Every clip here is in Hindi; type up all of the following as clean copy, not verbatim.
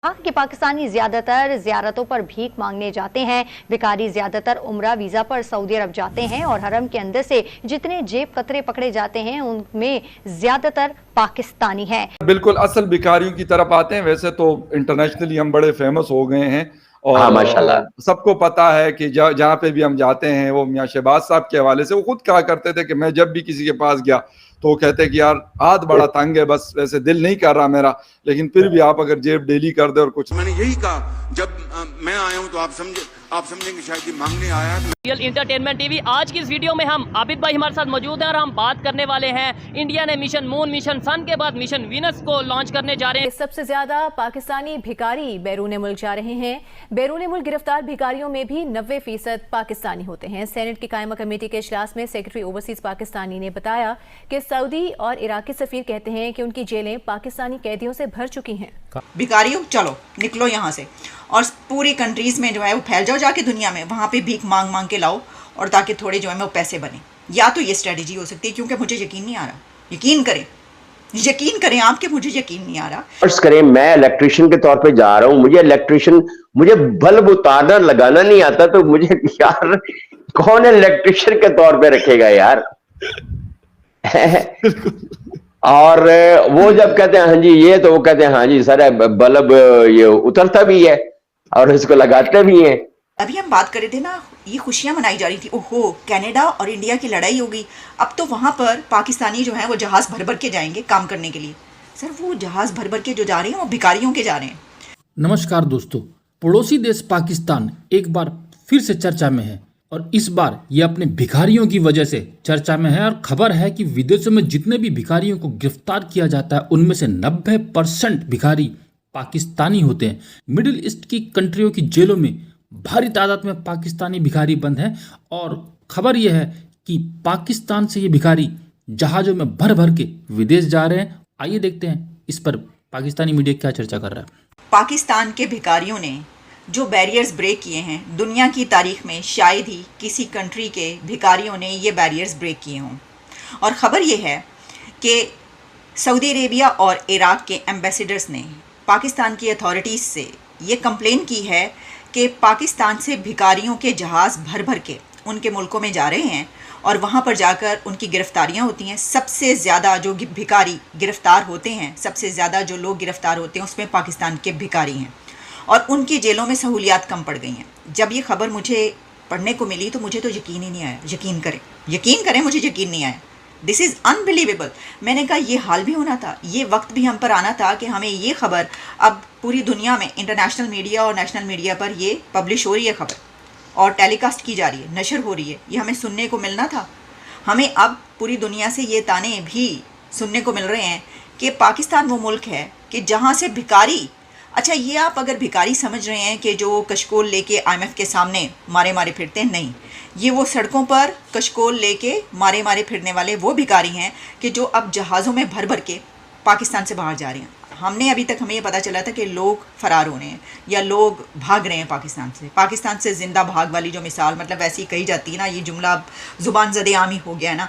कहा कि पाकिस्तानी ज्यादातर जियारतों पर भीख मांगने जाते हैं। भिखारी ज्यादातर उम्रा वीजा पर सऊदी अरब जाते हैं और हरम के अंदर से जितने जेब कतरे पकड़े जाते हैं उनमें ज्यादातर पाकिस्तानी हैं। बिल्कुल असल भिखारियों की तरफ आते हैं। वैसे तो इंटरनेशनली हम बड़े फेमस हो गए हैं हाँ और माशाल्लाह। सबको पता है कि जहाँ पे भी हम जाते हैं, वो मियां शहबाज साहब के हवाले से वो खुद कहा करते थे कि मैं जब भी किसी के पास गया तो वो कहते कि यार हाथ बड़ा तंग है, बस वैसे दिल नहीं कर रहा मेरा, लेकिन फिर भी आप अगर जेब डेली कर दे और कुछ। मैंने यही कहा जब मैं आया हूं तो आप समझेंगे शायद ये मांगने आया है। रियल इंटरटेनमेंट टीवी आज की इस वीडियो में हम आबिद भाई हमारे साथ मौजूद हैं और हम बात करने वाले हैं इंडिया ने मिशन मून, मिशन सन के बाद मिशन वीनस को लॉन्च करने जा रहे हैं। सबसे ज्यादा पाकिस्तानी भिखारी बैरून मुल्क जा रहे हैं। बैरून मुल्क गिरफ्तार भिखारियों में भी 90% पाकिस्तानी होते हैं। सेनेट की कायमा कमेटी के इजलास में सेक्रेटरी ओवरसीज पाकिस्तानी ने बताया कि सऊदी और इराकी सफीर कहते हैं कि उनकी जेलें पाकिस्तानी कैदियों से भर चुकी हैं। भिखारियों चलो निकलो यहाँ से और पूरी कंट्रीज में जो है वो फैल जाओ जाके दुनिया में, वहाँ पे भीख मांग मांग के लाओ और ताकि थोड़े जो है वो पैसे बने। या तो ये स्ट्रेटजी हो सकती है, क्योंकि मुझे यकीन नहीं आ रहा। यकीन करें आपके, मुझे यकीन नहीं आ रहा। फर्ज करें मैं इलेक्ट्रिशियन के तौर पे जा रहा हूं, मुझे बल्ब उतारना लगाना नहीं आता, तो मुझे यार कौन इलेक्ट्रिशियन के तौर पे रखेगा यार। और वो जब कहते हैं हाँ जी ये, तो वो कहते हैं हाँ जी सर बल्ब ये उतरता भी है और इसको लगाते भी हैं। अभी हम बात कर रहे थे ना, ये खुशियां मनाई जा रही थी, ओहो कनाडा और इंडिया की लड़ाई होगी, अब तो वहां पर पाकिस्तानी जो है वो जहाज भर भर के जाएंगे काम करने के लिए। सर वो जहाज भर भर के जो जा रहे हैं वो भिखारियों के जा रहे हैं। नमस्कार दोस्तों, पड़ोसी देश पाकिस्तान एक बार फिर से चर्चा में है और इस बार ये अपने भिखारियों की वजह से चर्चा में है। और खबर है कि विदेशों में जितने भी भिखारियों को गिरफ्तार किया जाता है उनमें से 90% भिखारी पाकिस्तानी होते हैं। मिडिल ईस्ट की कंट्रियों की जेलों में भारी तादाद में पाकिस्तानी भिखारी बंद हैं और खबर यह है कि पाकिस्तान से ये भिखारी जहाज़ों में भर भर के विदेश जा रहे हैं। आइए देखते हैं इस पर पाकिस्तानी मीडिया क्या चर्चा कर रहा है। पाकिस्तान के भिखारियों ने जो बैरियर्स ब्रेक किए हैं, दुनिया की तारीख में शायद ही किसी कंट्री के भिखारियों ने ये बैरियर्स ब्रेक किए हों। और ख़बर ये है कि सऊदी अरेबिया और इराक़ के एम्बेसडर्स ने पाकिस्तान की अथॉरिटीज़ से ये कंप्लेन की है कि पाकिस्तान से भिखारियों के जहाज़ भर भर के उनके मुल्कों में जा रहे हैं और वहाँ पर जाकर उनकी गिरफ्तारियाँ होती हैं। सबसे ज़्यादा जो भिखारी गिरफ़्तार होते हैं, सबसे ज़्यादा जो लोग गिरफ़्तार होते हैं उसमें पाकिस्तान के भिखारी हैं और उनकी जेलों में सहूलियात कम पड़ गई हैं। जब ये खबर मुझे पढ़ने को मिली तो मुझे तो यकीन ही नहीं आया। यकीन करें मुझे यकीन नहीं आया। This is unbelievable. मैंने कहा ये हाल भी होना था, ये वक्त भी हम पर आना था कि हमें ये खबर अब पूरी दुनिया में इंटरनेशनल मीडिया और नेशनल मीडिया पर ये पब्लिश हो रही है खबर और टेलीकास्ट की जा रही है, नशर हो रही है। ये हमें सुनने को मिलना था। हमें अब पूरी दुनिया से ये ताने भी सुनने को मिल रहे हैं कि पाकिस्तान वो मुल्क है कि जहाँ से भिखारी, अच्छा ये आप अगर भिखारी समझ रहे हैं कि जो कशकोल लेके IMF के सामने मारे मारे फिरते हैं, नहीं, ये वो सड़कों पर कशकोल लेके मारे मारे फिरने वाले वो भिखारी हैं कि जो अब जहाज़ों में भर भर के पाकिस्तान से बाहर जा रहे हैं। हमने अभी तक हमें ये पता चला था कि लोग फ़रार हो रहे हैं या लोग भाग रहे हैं पाकिस्तान से ज़िंदा भाग वाली जो मिसाल मतलब वैसी कही जाती है ना, ये जुमला ज़ुबान ज़दे आम ही हो गया है ना।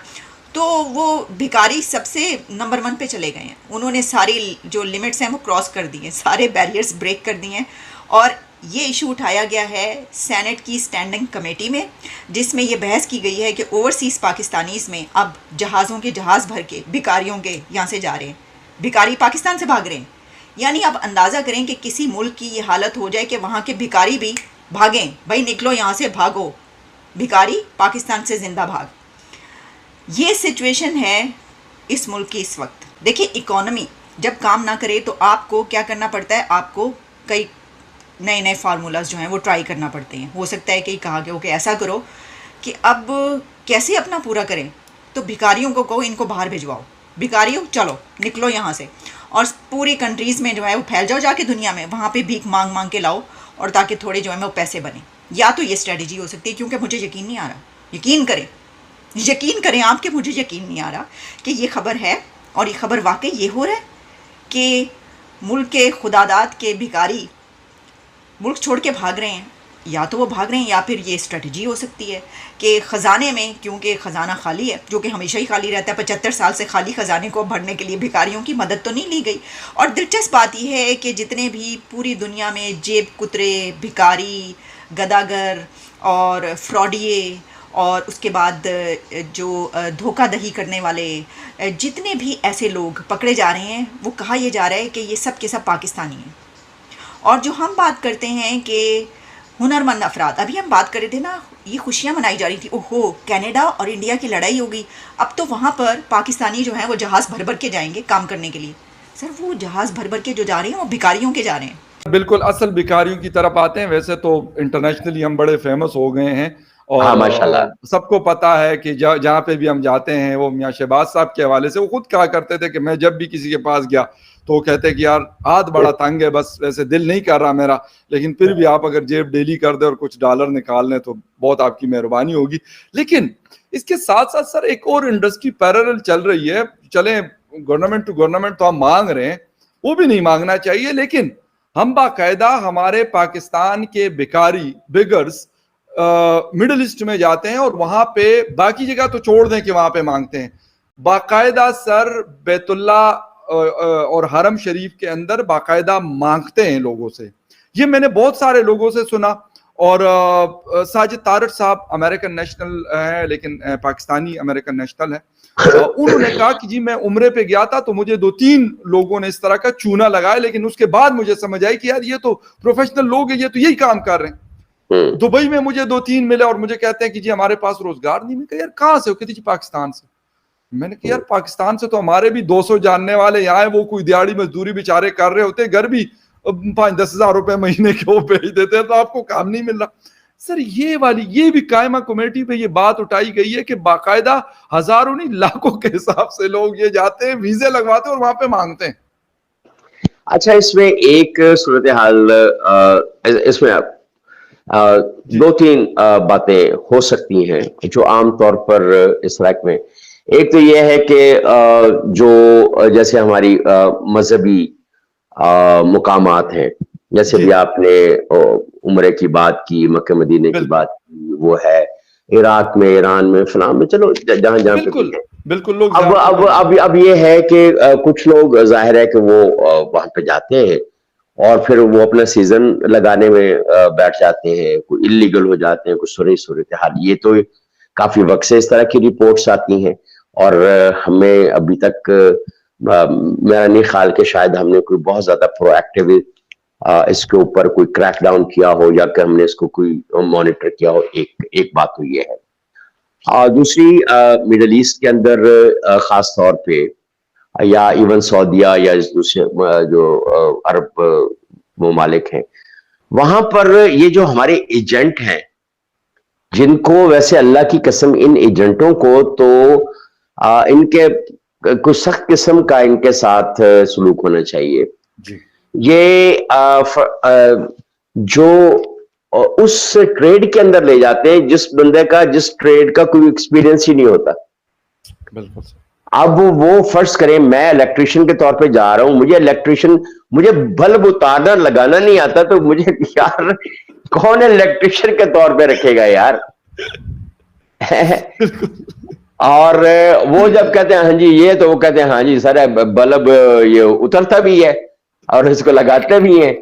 तो वो भिखारी सबसे नंबर 1 पे चले गए हैं। उन्होंने सारी जो लिमिट्स हैं वो क्रॉस कर दी हैं, सारे बैरियर्स ब्रेक कर दिए हैं और ये इशू उठाया गया है सेनेट की स्टैंडिंग कमेटी में, जिसमें ये बहस की गई है कि ओवरसीज़ पाकिस्तानीज़ में अब जहाज़ों के जहाज़ भर के भिखारियों के यहाँ से जा रहे हैं, भिखारी पाकिस्तान से भाग रहे हैं। यानी आप अंदाज़ा करें कि किसी मुल्क की ये हालत हो जाए कि वहाँ के भिखारी भी भागें, भाई निकलो यहाँ से, भागो, भिखारी पाकिस्तान से ज़िंदा भाग। ये सिचुएशन है इस मुल्क की इस वक्त। देखिए इकोनॉमी जब काम ना करे तो आपको क्या करना पड़ता है, आपको कई नए नए फार्मूलाज जो हैं वो ट्राई करना पड़ते हैं। हो सकता है कि कहा गया हो कि ऐसा करो कि अब कैसे अपना पूरा करें, तो भिखारियों को कहो इनको बाहर भिजवाओ, भिखारियों चलो निकलो यहाँ से और पूरी कंट्रीज़ में जो है वो फैल जाओ जाके दुनिया में, वहाँ पे भीख मांग मांग के लाओ और ताकि थोड़े जो है वो पैसे बने। या तो ये स्ट्रेटजी हो सकती है, क्योंकि मुझे यकीन नहीं आ रहा। यकीन करें आपके, मुझे यकीन नहीं आ रहा कि ये खबर है और ये खबर वाकई ये हो रहा है कि मुल्क के खुदादाद के भिखारी मुल्क छोड़ के भाग रहे हैं या तो वो भाग रहे हैं, या फिर ये स्ट्रेटजी हो सकती है कि ख़जाने में, क्योंकि ख़जाना खाली है, जो कि हमेशा ही खाली रहता है, 75 साल से खाली ख़जाने को भरने के लिए भिखारियों की मदद तो नहीं ली गई। और दिलचस्प बात यह है कि जितने भी पूरी दुनिया में जेब कुतरे, भिखारी, गदागर और फ्रॉडिये और उसके बाद जो धोखाधड़ी करने वाले जितने भी ऐसे लोग पकड़े जा रहे हैं, वो कहा यह जा रहा है कि ये सब के सब पाकिस्तानी हैं। और जो हम बात करते हैं कि हुनरमंद अफराद, अभी हम बात कर रहे थे ना, ये खुशियां मनाई जा रही थी, ओहो कनाडा और इंडिया की लड़ाई हो गई, अब तो वहाँ पर पाकिस्तानी जो हैं वो जहाज़ भर भर के जाएंगे काम करने के लिए। सर वो जहाज़ भर भर के जो जा रहे हैं वो भिखारियों के जा रहे हैं। बिल्कुल असल भिखारियों की तरफ आते हैं। वैसे तो इंटरनेशनली हम बड़े फेमस हो गए हैं और हाँ माशाल्लाह, सबको पता है कि जहाँ पे भी हम जाते हैं, वो मियां शहबाज साहब के हवाले से वो खुद कहा करते थे कि मैं जब भी किसी के पास गया तो वो कहते कि यार हाथ बड़ा तंग है, बस वैसे दिल नहीं कर रहा मेरा, लेकिन फिर भी आप अगर जेब डेली कर दे और कुछ डॉलर निकाल लें तो बहुत आपकी मेहरबानी होगी। लेकिन इसके साथ साथ सर एक और इंडस्ट्री पैरेलल चल रही है। चले गवर्नमेंट टू गवर्नमेंट तो हम मांग रहे हैं, वो भी नहीं मांगना चाहिए, लेकिन हम बाकायदा हमारे पाकिस्तान के भिखारी बिगर्स मिडिल ईस्ट में जाते हैं और वहां पे, बाकी जगह तो छोड़ दें कि वहां पे मांगते हैं, बाकायदा सर बैतुल्ला और हरम शरीफ के अंदर बाकायदा मांगते हैं लोगों से। ये मैंने बहुत सारे लोगों से सुना। और साजिद तारड़ साहब अमेरिकन नेशनल है, लेकिन पाकिस्तानी अमेरिकन नेशनल है। उन्होंने कहा कि जी मैं उम्रे पे गया था तो मुझे 2-3 लोगों ने इस तरह का चूना लगाया, लेकिन उसके बाद मुझे समझ आई कि यार ये तो प्रोफेशनल लोग हैं, ये तो यही काम कर रहे हैं। दुबई में मुझे 2-3 मिले और मुझे कहते हैं कि जी हमारे पास रोजगार नहीं। मैं कहा यार कहाँ से हो? कहते जी पाकिस्तान से। मैंने कहा यार पाकिस्तान से तो हमारे भी 200 जानने वाले यहाँ है, वो कोई दिहाड़ी मजदूरी बेचारे कर रहे होते, घर भी 5-10 हजार रुपए महीने के वो भेज देते हैं, तो आपको काम नहीं मिल रहा। सर ये भी कायमा कमेटी पे ये बात उठाई गई है कि बाकायदा हजारों नहीं लाखों के हिसाब से लोग ये जाते हैं, वीजे लगवाते हैं और वहां पे मांगते हैं। अच्छा, इसमें एक सूरत हाल, इसमें 2-3 बातें हो सकती हैं जो आमतौर पर इस इलाके में। एक तो यह है कि जो जैसे हमारी मजहबी मुकामात हैं, जैसे भी आपने उम्रे की बात की, मक्के मदीने की बात की, वो है इराक में, ईरान में, फलां में, चलो जहां जहां बिल्कुल लोग अब ये है कि कुछ लोग जाहिर है कि वो वहां पे जाते हैं और फिर वो अपना सीजन लगाने में बैठ जाते हैं, कोई इलीगल हो जाते हैं, कुछ सूरत हाल। ये तो काफी वक्त से इस तरह की रिपोर्ट्स आती हैं और हमें अभी तक मेरा नहीं ख्याल कि शायद हमने कोई बहुत ज्यादा प्रोएक्टिव इसके ऊपर कोई क्रैकडाउन किया हो या कि हमने इसको कोई मॉनिटर किया हो। एक बात तो ये है। दूसरी, मिडल ईस्ट के अंदर खास तौर पे या इवन सऊदिया या दूसरे जो अरब ममालिक हैं, वहां पर ये जो हमारे एजेंट हैं, जिनको वैसे अल्लाह की कसम इन एजेंटों को तो इनके कुछ सख्त किस्म का इनके साथ सलूक होना चाहिए जी। ये जो उस ट्रेड के अंदर ले जाते हैं जिस बंदे का, जिस ट्रेड का कोई एक्सपीरियंस ही नहीं होता। बिल्कुल। अब वो फर्ज करें मैं इलेक्ट्रिशियन के तौर पे जा रहा हूं, मुझे बल्ब उतारना लगाना नहीं आता, तो मुझे यार कौन इलेक्ट्रिशियन के तौर पे रखेगा यार। और वो जब कहते हैं हाँ जी ये, तो वो कहते हैं हाँ जी सर बल्ब ये उतरता भी है और इसको लगाते भी हैं।